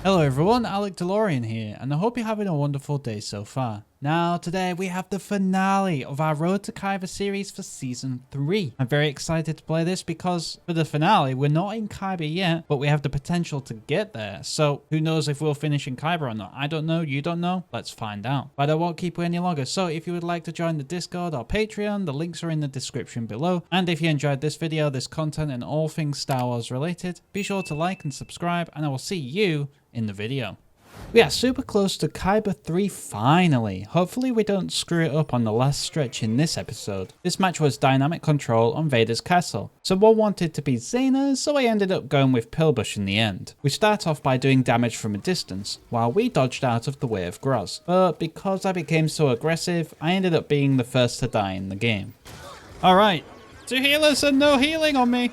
Hello everyone, Alec DeLorean here, and I hope you're having a wonderful day so far. Now, today we have the finale of our Road to Kyber series for Season 3. I'm very excited to play this because for the finale, we're not in Kyber yet, but we have the potential to get there. So, who knows if we'll finish in Kyber or not? I don't know, you don't know? Let's find out. But I won't keep you any longer, so if you would like to join the Discord or Patreon, the links are in the description below. And if you enjoyed this video, this content, and all things Star Wars related, be sure to like and subscribe, and I will see you in the video. We are super close to Kyber 3 finally. Hopefully we don't screw it up on the last stretch in this episode. This match was dynamic control on Vader's castle. Someone wanted to be Zayna, so I ended up going with Pillbush in the end. We start off by doing damage from a distance, while we dodged out of the way of Groz. But because I became so aggressive, I ended up being the first to die in the game. Alright, 2 healers and no healing on me.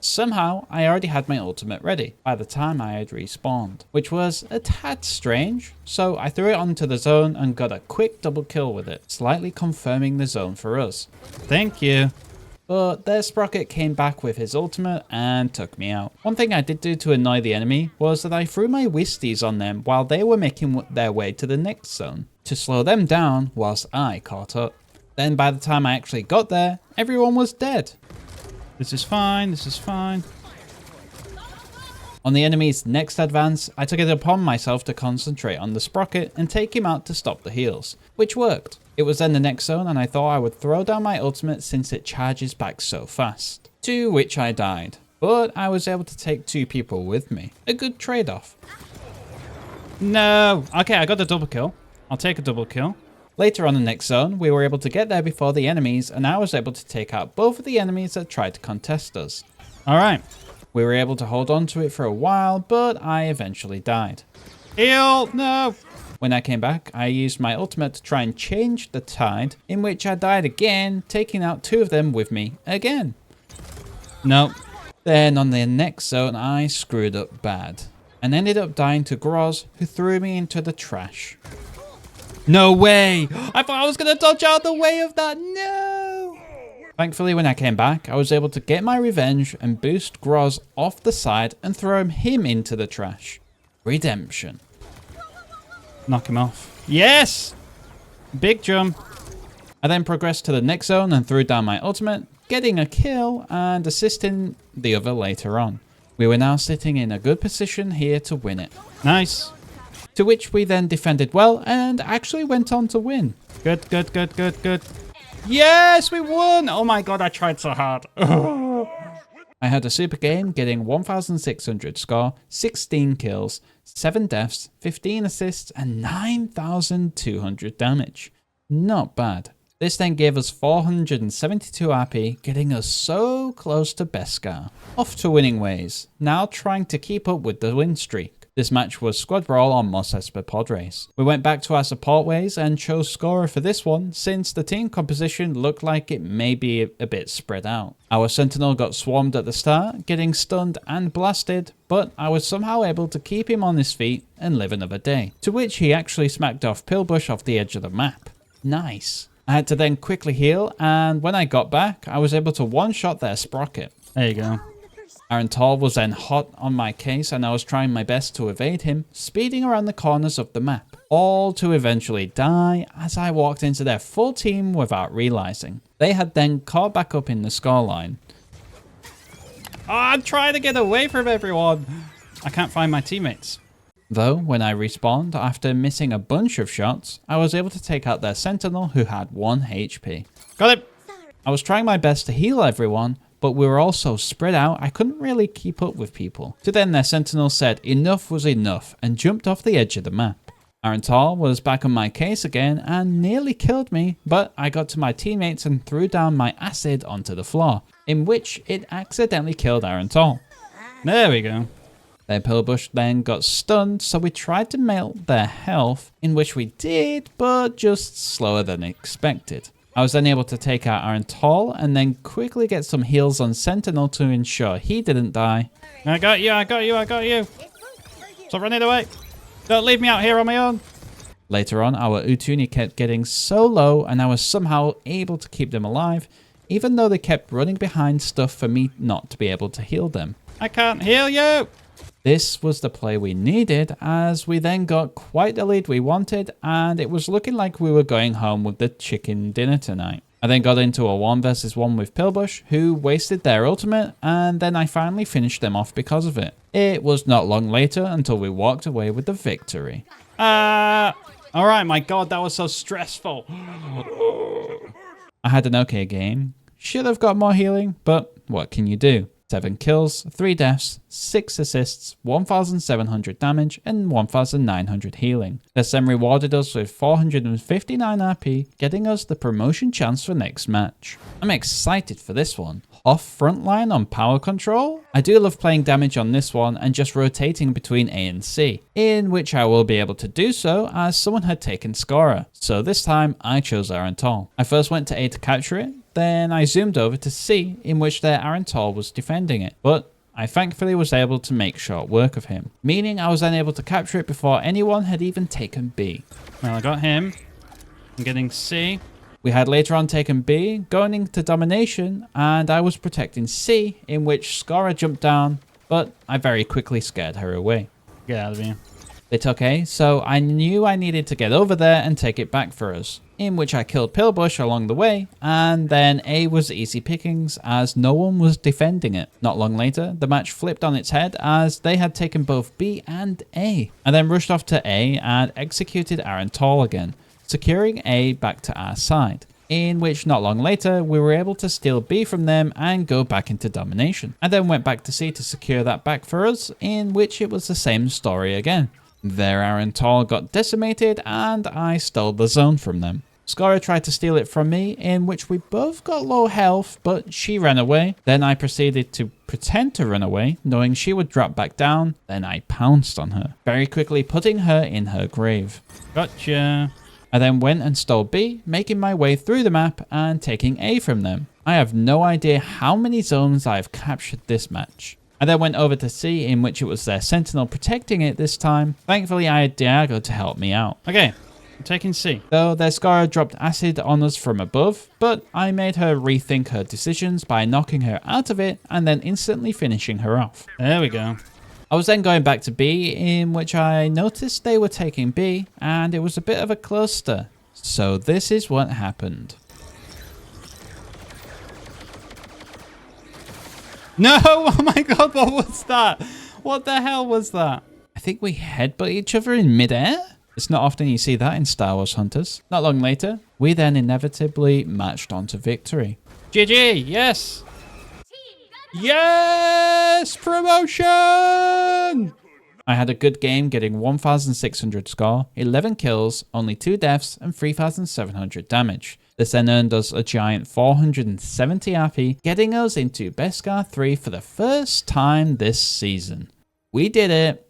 Somehow, I already had my ultimate ready by the time I had respawned, which was a tad strange, so I threw it onto the zone and got a quick double kill with it, slightly confirming the zone for us. Thank you. But their Sprocket came back with his ultimate and took me out. One thing I did do to annoy the enemy was that I threw my Wisties on them while they were making their way to the next zone, to slow them down whilst I caught up. Then by the time I actually got there, everyone was dead. This is fine, this is fine. On the enemy's next advance, I took it upon myself to concentrate on the Sprocket and take him out to stop the heals, which worked. It was then the next zone and I thought I would throw down my ultimate since it charges back so fast. To which I died, but I was able to take 2 people with me. A good trade-off. No! Okay, I got a double kill. I'll take a double kill. Later on the next zone, we were able to get there before the enemies, and I was able to take out both of the enemies that tried to contest us. Alright, we were able to hold on to it for a while, but I eventually died. Heal! No! When I came back, I used my ultimate to try and change the tide, in which I died again, taking out 2 of them with me again. Nope. Then on the next zone, I screwed up bad, and ended up dying to Groz, who threw me into the trash. No way! I thought I was going to dodge out the way of that. No! Thankfully, when I came back, I was able to get my revenge and boost Groz off the side and throw him into the trash. Redemption. Knock him off. Yes! Big jump. I then progressed to the next zone and threw down my ultimate, getting a kill and assisting the other later on. We were now sitting in a good position here to win it. Nice. To which we then defended well and actually went on to win. Good, good, good, good, good. Yes, we won! Oh my god, I tried so hard. I had a super game, getting 1,600 score, 16 kills, 7 deaths, 15 assists, and 9,200 damage. Not bad. This then gave us 472 RP, getting us so close to Beskar. Off to winning ways, now trying to keep up with the win streak. This match was Squad Brawl on Mos Espa Pod Race. We went back to our support ways and chose Scorer for this one since the team composition looked like it may be a bit spread out. Our Sentinel got swarmed at the start, getting stunned and blasted, but I was somehow able to keep him on his feet and live another day. To which he actually smacked off Pillbush off the edge of the map. Nice. I had to then quickly heal, and when I got back, I was able to one-shot their Sprocket. There you go. Aaron Tall was then hot on my case and I was trying my best to evade him, speeding around the corners of the map, all to eventually die as I walked into their full team without realizing. They had then caught back up in the scoreline. Oh, I'm trying to get away from everyone. I can't find my teammates. Though, when I respawned after missing a bunch of shots, I was able to take out their Sentinel who had 1 HP. Got him! I was trying my best to heal everyone, but we were all so spread out I couldn't really keep up with people. To then their Sentinel said enough was enough and jumped off the edge of the map. Aaron Tall was back on my case again and nearly killed me, but I got to my teammates and threw down my acid onto the floor, in which it accidentally killed Aaron Tall. There we go. Their Pillbush then got stunned, so we tried to melt their health, in which we did, but just slower than expected. I was then able to take out Aaron Tall and then quickly get some heals on Sentinel to ensure he didn't die. I got you, I got you, I got you. Stop running away. Don't leave me out here on my own. Later on, our Utuni kept getting so low and I was somehow able to keep them alive, even though they kept running behind stuff for me not to be able to heal them. I can't heal you! This was the play we needed, as we then got quite the lead we wanted, and it was looking like we were going home with the chicken dinner tonight. I then got into a 1 versus 1 with Pillbush, who wasted their ultimate, and then I finally finished them off because of it. It was not long later until we walked away with the victory. Alright, my god, that was so stressful. I had an okay game. Should have got more healing, but what can you do? 7 kills, 3 deaths, 6 assists, 1,700 damage, and 1,900 healing. This then rewarded us with 459 RP, getting us the promotion chance for next match. I'm excited for this one. Off frontline on power control? I do love playing damage on this one and just rotating between A and C, in which I will be able to do so as someone had taken Scorer. So this time I chose Arantal. I first went to A to capture it, then I zoomed over to C, in which their Arantal was defending it, but I thankfully was able to make short work of him, meaning I was then able to capture it before anyone had even taken B. Well, I got him. I'm getting C. We had later on taken B, going into domination, and I was protecting C, in which Scorer jumped down, but I very quickly scared her away. Get out of here. They took A, so I knew I needed to get over there and take it back for us, in which I killed Pillbush along the way, and then A was easy pickings as no one was defending it. Not long later, the match flipped on its head as they had taken both B and A. I then rushed off to A and executed Arantal again, securing A back to our side, in which not long later we were able to steal B from them and go back into domination. I then went back to C to secure that back for us, in which it was the same story again. Their Arantal got decimated and I stole the zone from them. Scorer tried to steal it from me, in which we both got low health, but she ran away. Then I proceeded to pretend to run away, knowing she would drop back down. Then I pounced on her, very quickly putting her in her grave. Gotcha. I then went and stole B, making my way through the map and taking A from them. I have no idea how many zones I have captured this match. I then went over to C, in which it was their Sentinel protecting it this time. Thankfully, I had Diago to help me out. Okay, I'm taking C. Though their Scorer dropped acid on us from above, but I made her rethink her decisions by knocking her out of it and then instantly finishing her off. There we go. I was then going back to B, in which I noticed they were taking B, and it was a bit of a cluster. So this is what happened. No! Oh my god, what was that? What the hell was that? I think we headbutt each other in midair? It's not often you see that in Star Wars Hunters. Not long later, we then inevitably marched on to victory. GG! Yes! Yes! Promotion! I had a good game, getting 1,600 score, 11 kills, only 2 deaths, and 3,700 damage. This then earned us a giant 470 RP, getting us into Beskar 3 for the first time this season. We did it!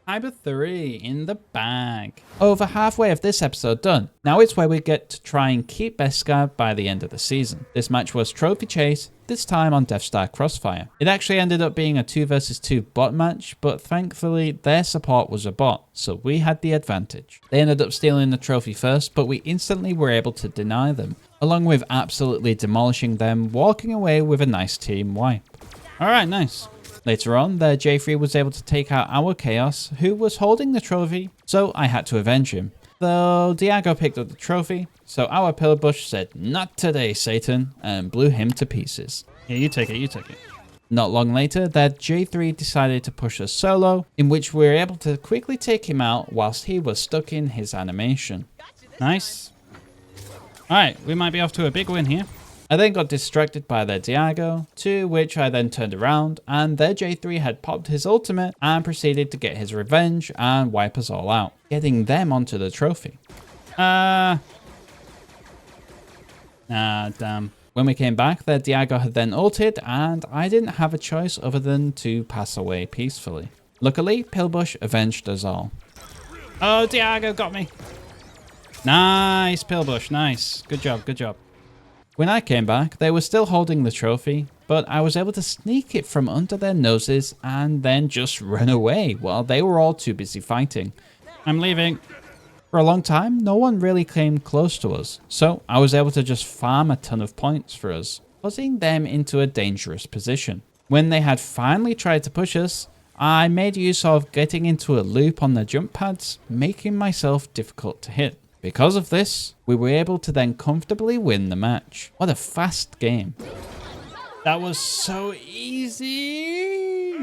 Kyber 3 in the bag. Over halfway of this episode done. Now it's where we get to try and keep Beskar by the end of the season. This match was Trophy Chase, this time on Death Star Crossfire. It actually ended up being a 2 versus 2 bot match, but thankfully their support was a bot, so we had the advantage. They ended up stealing the trophy first, but we instantly were able to deny them, along with absolutely demolishing them, walking away with a nice team wipe. Alright, nice. Later on, their J3 was able to take out our Chaos, who was holding the trophy, so I had to avenge him. Though Diago picked up the trophy, so our Pillbush said, "Not today, Satan," and blew him to pieces. Yeah, you take it, you take it. Not long later, their J3 decided to push us solo, in which we were able to quickly take him out whilst he was stuck in his animation. Nice. Alright, we might be off to a big win here. I then got distracted by their Diago, to which I then turned around and their J3 had popped his ultimate and proceeded to get his revenge and wipe us all out, getting them onto the trophy. Damn. When we came back, their Diago had then ulted and I didn't have a choice other than to pass away peacefully. Luckily, Pillbush avenged us all. Oh, Diago got me. Nice, Pillbush, nice. Good job, good job. When I came back, they were still holding the trophy, but I was able to sneak it from under their noses and then just run away while they were all too busy fighting. I'm leaving. For a long time, no one really came close to us, so I was able to just farm a ton of points for us, putting them into a dangerous position. When they had finally tried to push us, I made use of getting into a loop on the jump pads, making myself difficult to hit. Because of this, we were able to then comfortably win the match. What a fast game. That was so easy.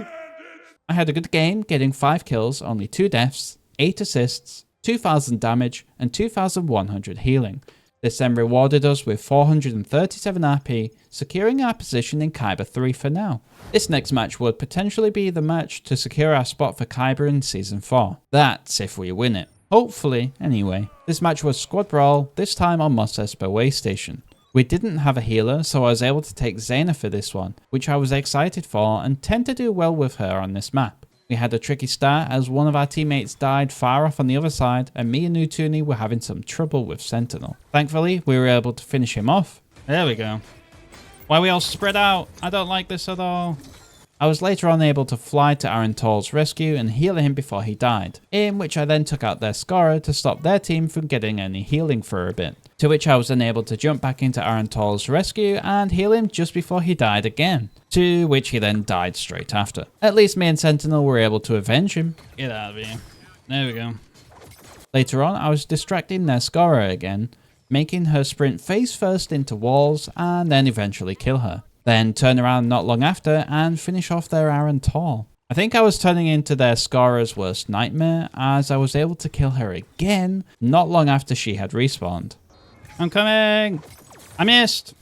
I had a good game, getting 5 kills, only 2 deaths, 8 assists, 2000 damage, and 2100 healing. This then rewarded us with 437 RP, securing our position in Kyber 3 for now. This next match would potentially be the match to secure our spot for Kyber in Season 4. That's if we win it. Hopefully, anyway. This match was Squad Brawl, this time on Mos Espa way station. We didn't have a healer, so I was able to take Zayna for this one, which I was excited for and tend to do well with her on this map. We had a tricky start as one of our teammates died far off on the other side and me and Nutuni were having some trouble with Sentinel. Thankfully, we were able to finish him off. There we go. Why are we all spread out? I don't like this at all. I was later on able to fly to Aaron Toll's rescue and heal him before he died, in which I then took out their scorer to stop their team from getting any healing for a bit. To which I was then able to jump back into Aaron Toll's rescue and heal him just before he died again. To which he then died straight after. At least me and Sentinel were able to avenge him. Get out of here. There we go. Later on, I was distracting their scorer again, making her sprint face first into walls and then eventually kill her. Then turn around not long after and finish off their Aaron Toll. I think I was turning into their scorer's worst nightmare as I was able to kill her again not long after she had respawned. I'm coming! I missed!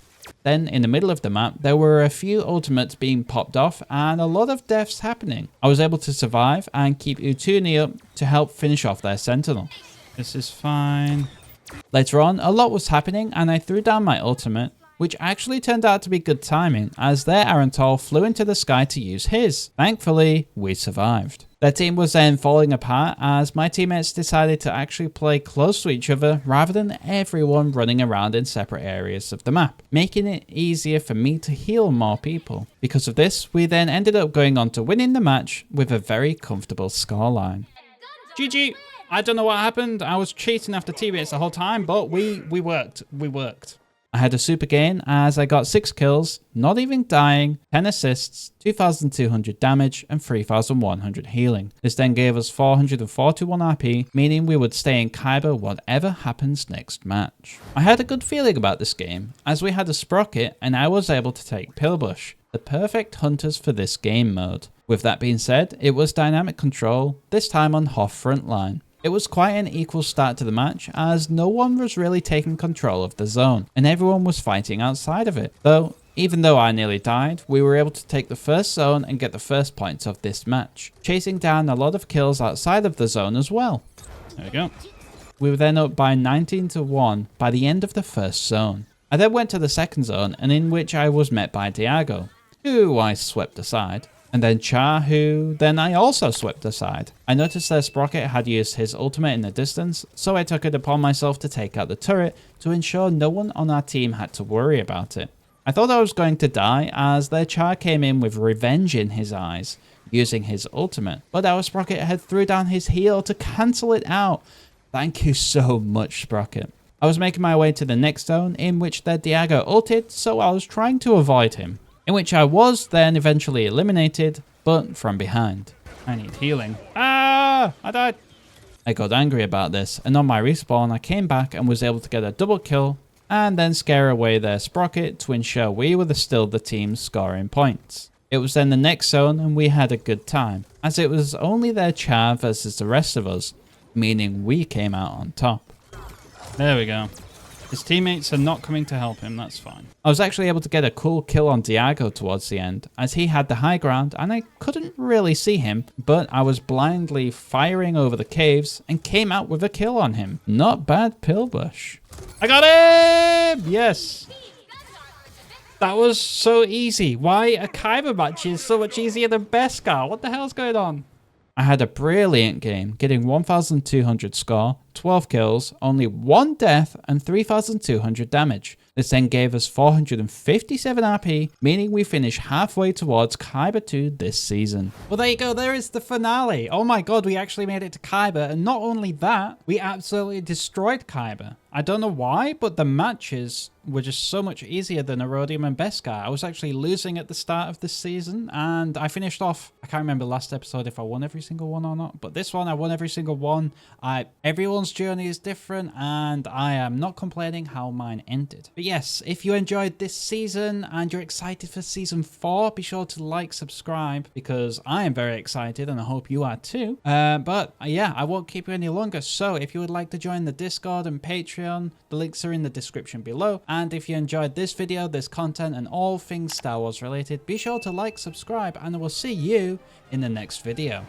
Then in the middle of the map there were a few ultimates being popped off and a lot of deaths happening. I was able to survive and keep Utuni up to help finish off their Sentinel. This is fine. Later on a lot was happening and I threw down my ultimate, which actually turned out to be good timing as their Aaron Toll flew into the sky to use his. Thankfully, we survived. Their team was then falling apart as my teammates decided to actually play close to each other rather than everyone running around in separate areas of the map, making it easier for me to heal more people. Because of this, we then ended up going on to winning the match with a very comfortable scoreline. GG! I don't know what happened. I was cheating after teammates the whole time, but we worked. We worked. I had a super gain as I got 6 kills, not even dying, 10 assists, 2200 damage and 3100 healing. This then gave us 441 RP, meaning we would stay in Kyber whatever happens next match. I had a good feeling about this game as we had a sprocket and I was able to take Pillbush, the perfect hunters for this game mode. With that being said, it was dynamic control, this time on Hoff frontline. It was quite an equal start to the match as no one was really taking control of the zone and everyone was fighting outside of it. Though, even though I nearly died, we were able to take the first zone and get the first points of this match, chasing down a lot of kills outside of the zone as well. There we go. We were then up by 19-1 by the end of the first zone. I then went to the second zone and in which I was met by Diago, who I swept aside. And then Char, who then I also swept aside. I noticed their Sprocket had used his ultimate in the distance, so I took it upon myself to take out the turret to ensure no one on our team had to worry about it. I thought I was going to die as their Char came in with revenge in his eyes, using his ultimate, but our Sprocket had threw down his heal to cancel it out. Thank you so much, Sprocket. I was making my way to the next zone in which their Diago ulted, so I was trying to avoid him. In which I was then eventually eliminated, but from behind. I need healing. Ah! I died! I got angry about this, and on my respawn I came back and was able to get a double kill, and then scare away their Sprocket to ensure we were still the team scoring points. It was then the next zone and we had a good time, as it was only their Char versus the rest of us, meaning we came out on top. There we go. His teammates are not coming to help him, that's fine. I was actually able to get a cool kill on Diago towards the end, as he had the high ground and I couldn't really see him, but I was blindly firing over the caves and came out with a kill on him. Not bad, Pillbush. I got him! Yes! That was so easy. Why a Kyber match is so much easier than Beskar? What the hell's going on? I had a brilliant game, getting 1,200 score, 12 kills, only 1 death, and 3,200 damage. This then gave us 457 RP, meaning we finish halfway towards Kyber 2 this season. Well, there you go, there is the finale. Oh my god, we actually made it to Kyber, and not only that, we absolutely destroyed Kyber. I don't know why, but the matches were just so much easier than Erodium and Beskar. I was actually losing at the start of this season, and I finished off, I can't remember last episode if I won every single one or not, but this one I won every single one. Everyone's journey is different, and I am not complaining how mine ended. But yes, if you enjoyed this season and you're excited for season 4, be sure to like, subscribe, because I am very excited and I hope you are too. But yeah, I won't keep you any longer. So if you would like to join the Discord and Patreon, the links are in the description below. And if you enjoyed this video, this content, and all things Star Wars related, be sure to like, subscribe, and I will see you in the next video.